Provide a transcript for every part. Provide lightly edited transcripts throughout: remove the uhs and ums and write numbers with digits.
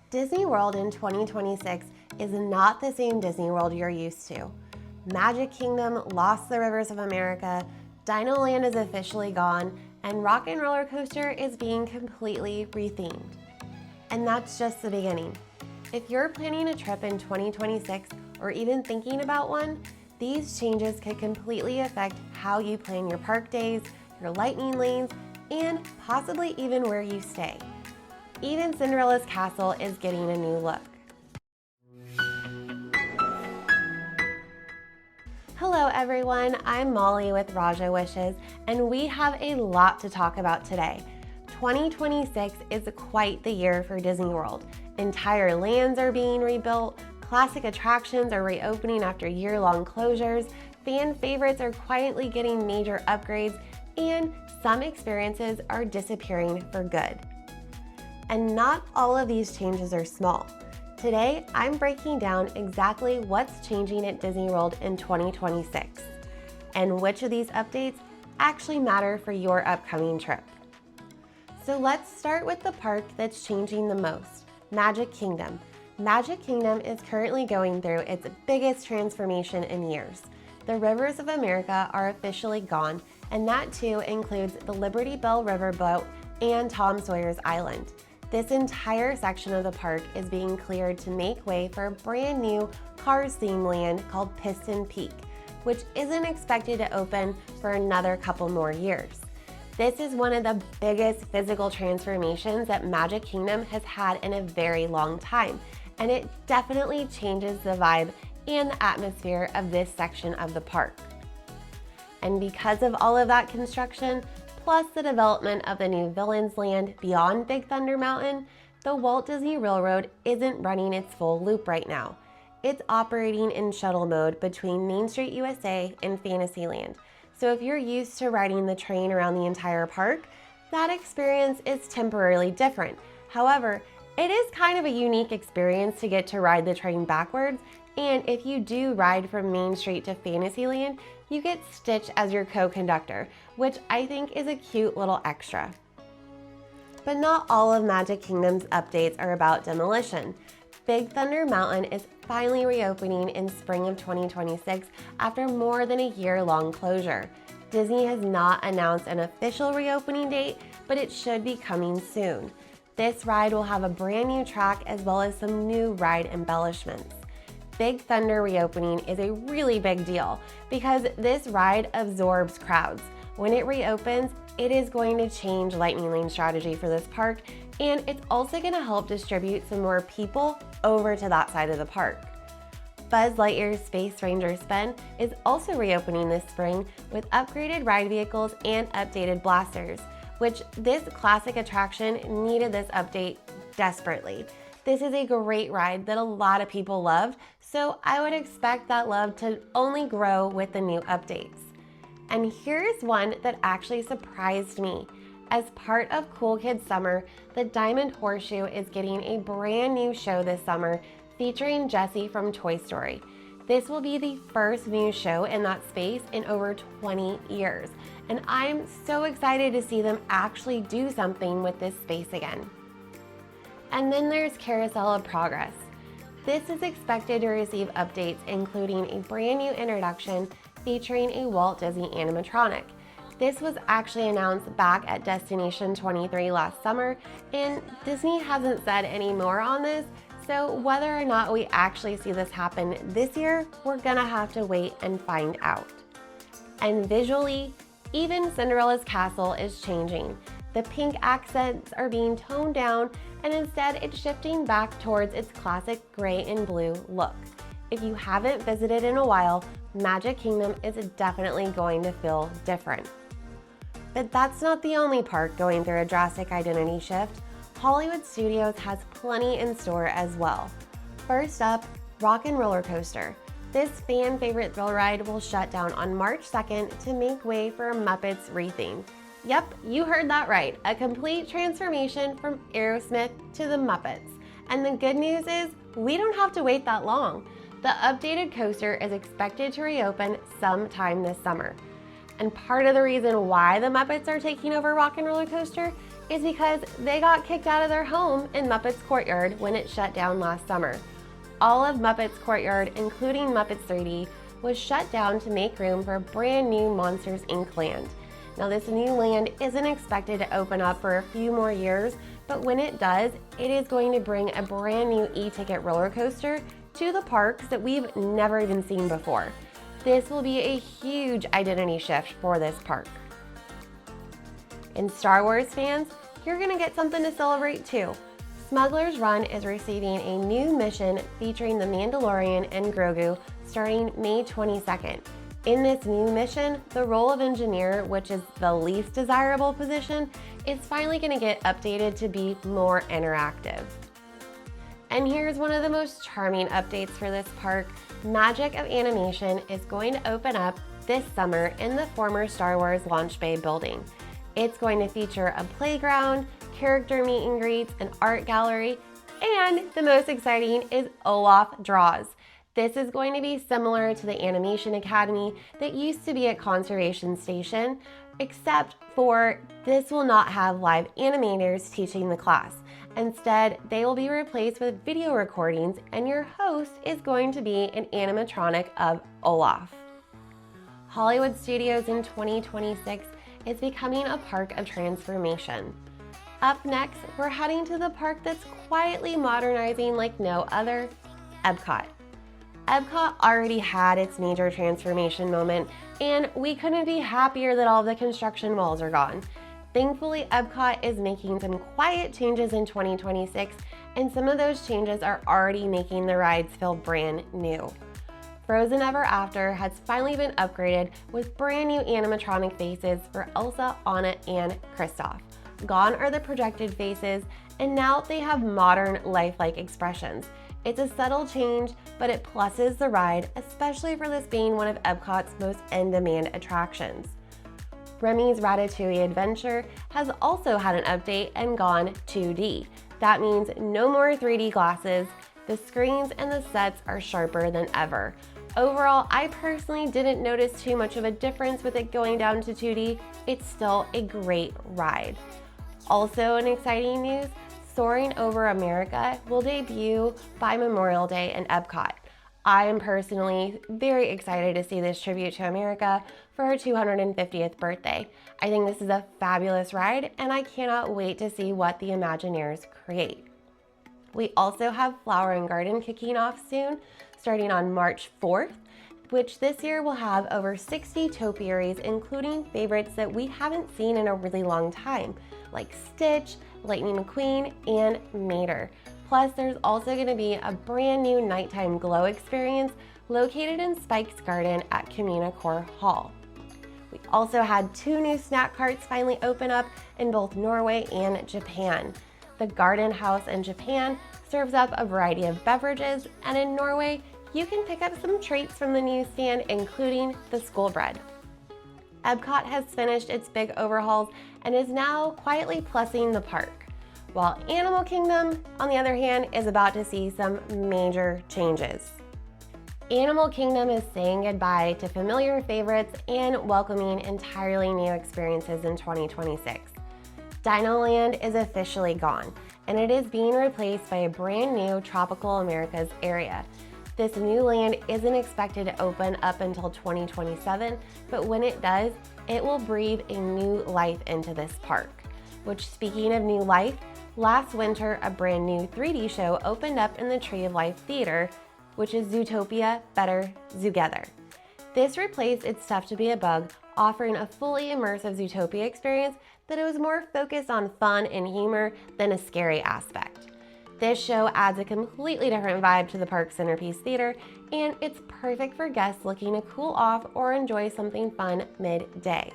Disney World in 2026 is not the same Disney World you're used to. Magic Kingdom lost the Rivers of America, Dino Land is officially gone, and Rock and Roller Coaster is being completely rethemed. And that's just the beginning. If you're planning a trip in 2026 or even thinking about one, these changes could completely affect how you plan your park days, your lightning lanes, and possibly even where you stay. Even Cinderella's castle is getting a new look. Hello everyone, I'm Molly with Raja Wishes, and we have a lot to talk about today. 2026 is quite the year for Disney World. Entire lands are being rebuilt, classic attractions are reopening after year-long closures, fan favorites are quietly getting major upgrades, and some experiences are disappearing for good. And not all of these changes are small. Today, I'm breaking down exactly what's changing at Disney World in 2026, and which of these updates actually matter for your upcoming trip. So let's start with the park that's changing the most, Magic Kingdom. Magic Kingdom is currently going through its biggest transformation in years. The Rivers of America are officially gone, and that too includes the Liberty Bell Riverboat and Tom Sawyer's Island. This entire section of the park is being cleared to make way for a brand new Cars-themed land called Piston Peak, which isn't expected to open for another couple more years. This is one of the biggest physical transformations that Magic Kingdom has had in a very long time, and it definitely changes the vibe and the atmosphere of this section of the park. And because of all of that construction, plus the development of the new Villains Land beyond Big Thunder Mountain, the Walt Disney Railroad isn't running its full loop right now. It's operating in shuttle mode between Main Street USA and Fantasyland. So if you're used to riding the train around the entire park, that experience is temporarily different. However, it is kind of a unique experience to get to ride the train backwards, and if you do ride from Main Street to Fantasyland, you get Stitch as your co-conductor, which I think is a cute little extra. But not all of Magic Kingdom's updates are about demolition. Big Thunder Mountain is finally reopening in spring of 2026 after more than a year-long closure. Disney has not announced an official reopening date, but it should be coming soon. This ride will have a brand new track as well as some new ride embellishments. Big Thunder reopening is a really big deal because this ride absorbs crowds. When it reopens, it is going to change Lightning Lane strategy for this park, and it's also going to help distribute some more people over to that side of the park. Buzz Lightyear's Space Ranger Spin is also reopening this spring with upgraded ride vehicles and updated blasters, which this classic attraction needed this update desperately. This is a great ride that a lot of people loved, so I would expect that love to only grow with the new updates. And here's one that actually surprised me. As part of Cool Kids Summer, the Diamond Horseshoe is getting a brand new show this summer featuring Jessie from Toy Story. This will be the first new show in that space in over 20 years, and I'm so excited to see them actually do something with this space again. And then there's Carousel of Progress. This is expected to receive updates including a brand new introduction featuring a Walt Disney animatronic. This was actually announced back at Destination 23 last summer, and Disney hasn't said any more on this, so whether or not we actually see this happen this year, we're gonna have to wait and find out. And visually, even Cinderella's castle is changing. The pink accents are being toned down, and instead it's shifting back towards its classic gray and blue look. If you haven't visited in a while, Magic Kingdom is definitely going to feel different. But that's not the only park going through a drastic identity shift. Hollywood Studios has plenty in store as well. First up, Rock and Roller Coaster. This fan favorite thrill ride will shut down on March 2nd to make way for a Muppets retheme. Yep, you heard that right, a complete transformation from Aerosmith to the Muppets. And the good news is, we don't have to wait that long. The updated coaster is expected to reopen sometime this summer. And part of the reason why the Muppets are taking over Rock and Roller Coaster is because they got kicked out of their home in Muppets Courtyard when it shut down last summer. All of Muppets Courtyard, including Muppets 3D, was shut down to make room for a brand new Monsters, Inc. land. Now, this new land isn't expected to open up for a few more years, but when it does, it is going to bring a brand new e-ticket roller coaster to the parks that we've never even seen before. This will be a huge identity shift for this park. And Star Wars fans, you're gonna get something to celebrate too. Smuggler's Run is receiving a new mission featuring the Mandalorian and Grogu starting May 22nd. In this new mission, the role of engineer, which is the least desirable position, is finally going to get updated to be more interactive. And here's one of the most charming updates for this park. Magic of Animation is going to open up this summer in the former Star Wars Launch Bay building. It's going to feature a playground, character meet and greets, an art gallery, and the most exciting is Olaf Draws. This is going to be similar to the Animation Academy that used to be at Conservation Station, except for this will not have live animators teaching the class. Instead, they will be replaced with video recordings, and your host is going to be an animatronic of Olaf. Hollywood Studios in 2026 is becoming a park of transformation. Up next, we're heading to the park that's quietly modernizing like no other, EPCOT. EPCOT already had its major transformation moment, and we couldn't be happier that all the construction walls are gone. Thankfully, EPCOT is making some quiet changes in 2026, and some of those changes are already making the rides feel brand new. Frozen Ever After has finally been upgraded with brand new animatronic faces for Elsa, Anna, and Kristoff. Gone are the projected faces, and now they have modern, lifelike expressions. It's a subtle change, but it pluses the ride, especially for this being one of EPCOT's most in-demand attractions. Remy's Ratatouille Adventure has also had an update and gone 2D. That means no more 3D glasses. The screens and the sets are sharper than ever. Overall, I personally didn't notice too much of a difference with it going down to 2D. It's still a great ride. Also in exciting news, Soaring Over America will debut by Memorial Day in EPCOT. I am personally very excited to see this tribute to America for her 250th birthday. I think this is a fabulous ride, and I cannot wait to see what the Imagineers create. We also have Flower and Garden kicking off soon, starting on March 4th, which this year will have over 60 topiaries, including favorites that we haven't seen in a really long time, like Stitch, Lightning McQueen, and Mater. Plus, there's also going to be a brand new nighttime glow experience located in Spike's Garden at Communicore Hall. We also had 2 new snack carts finally open up in both Norway and Japan. The Garden House in Japan serves up a variety of beverages, and in Norway, you can pick up some treats from the newsstand, including the school bread. EPCOT has finished its big overhauls and is now quietly plussing the park, while Animal Kingdom, on the other hand, is about to see some major changes. Animal Kingdom is saying goodbye to familiar favorites and welcoming entirely new experiences in 2026. Dino Land is officially gone, and it is being replaced by a brand new Tropical Americas area. This new land isn't expected to open up until 2027, but when it does, it will breathe a new life into this park. Which, speaking of new life, last winter a brand new 3D show opened up in the Tree of Life Theater, which is Zootopia Better Zootgether. This replaced its Tough to Be a Bug, offering a fully immersive Zootopia experience that was more focused on fun and humor than a scary aspect. This show adds a completely different vibe to the park's centerpiece theater, and it's perfect for guests looking to cool off or enjoy something fun midday.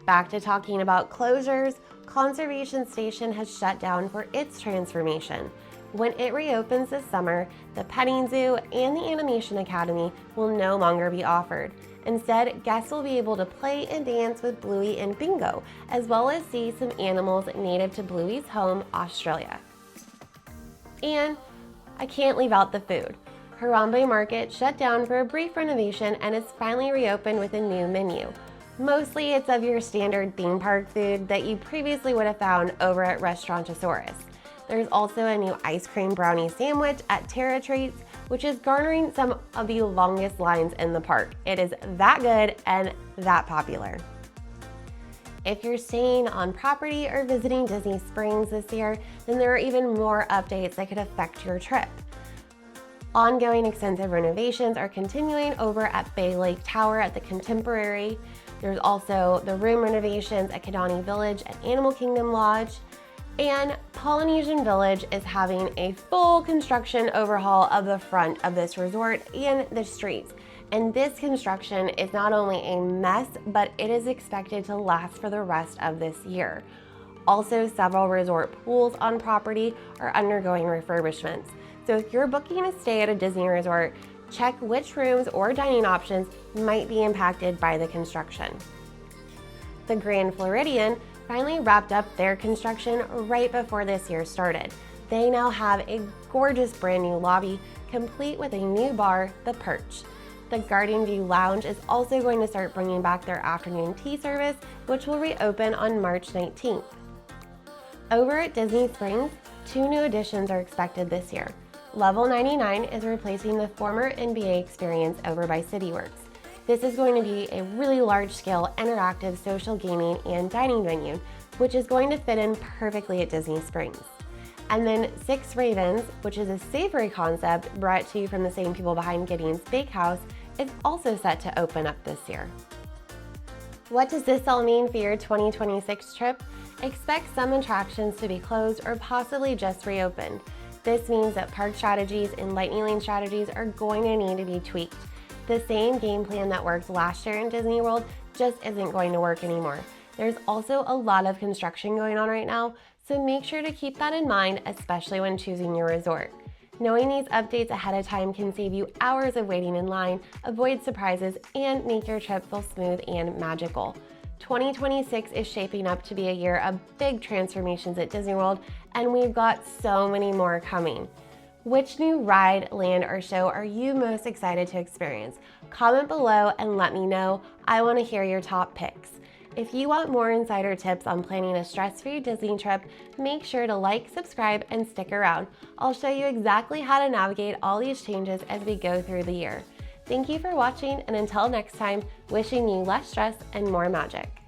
Back to talking about closures, Conservation Station has shut down for its transformation. When it reopens this summer, the Petting Zoo and the Animation Academy will no longer be offered. Instead, guests will be able to play and dance with Bluey and Bingo, as well as see some animals native to Bluey's home, Australia. And I can't leave out the food. Harambe Market shut down for a brief renovation and is finally reopened with a new menu. Mostly it's of your standard theme park food that you previously would have found over at Restaurantosaurus. There's also a new ice cream brownie sandwich at Terra Treats, which is garnering some of the longest lines in the park. It is that good and that popular. If you're staying on property or visiting Disney Springs this year, then there are even more updates that could affect your trip. Ongoing extensive renovations are continuing over at Bay Lake Tower at the Contemporary. There's also the room renovations at Kidani Village and Animal Kingdom Lodge. And Polynesian Village is having a full construction overhaul of the front of this resort and the streets. And this construction is not only a mess, but it is expected to last for the rest of this year. Also, several resort pools on property are undergoing refurbishments. So if you're booking a stay at a Disney resort, check which rooms or dining options might be impacted by the construction. The Grand Floridian finally wrapped up their construction right before this year started. They now have a gorgeous brand new lobby, complete with a new bar, The Perch. The Garden View Lounge is also going to start bringing back their afternoon tea service, which will reopen on March 19th. Over at Disney Springs, 2 new additions are expected this year. Level 99 is replacing the former NBA experience over by CityWorks. This is going to be a really large-scale interactive social gaming and dining venue, which is going to fit in perfectly at Disney Springs. And then Six Ravens, which is a savory concept brought to you from the same people behind Gideon's Bakehouse, is also set to open up this year. What does this all mean for your 2026 trip? Expect some attractions to be closed or possibly just reopened. This means that park strategies and lightning lane strategies are going to need to be tweaked. The same game plan that worked last year in Disney World just isn't going to work anymore. There's also a lot of construction going on right now, so make sure to keep that in mind, especially when choosing your resort. Knowing these updates ahead of time can save you hours of waiting in line, avoid surprises, and make your trip feel smooth and magical. 2026 is shaping up to be a year of big transformations at Disney World, and we've got so many more coming. Which new ride, land, or show are you most excited to experience? Comment below and let me know. I want to hear your top picks. If you want more insider tips on planning a stress-free Disney trip, make sure to like, subscribe, and stick around. I'll show you exactly how to navigate all these changes as we go through the year. Thank you for watching, and until next time, wishing you less stress and more magic.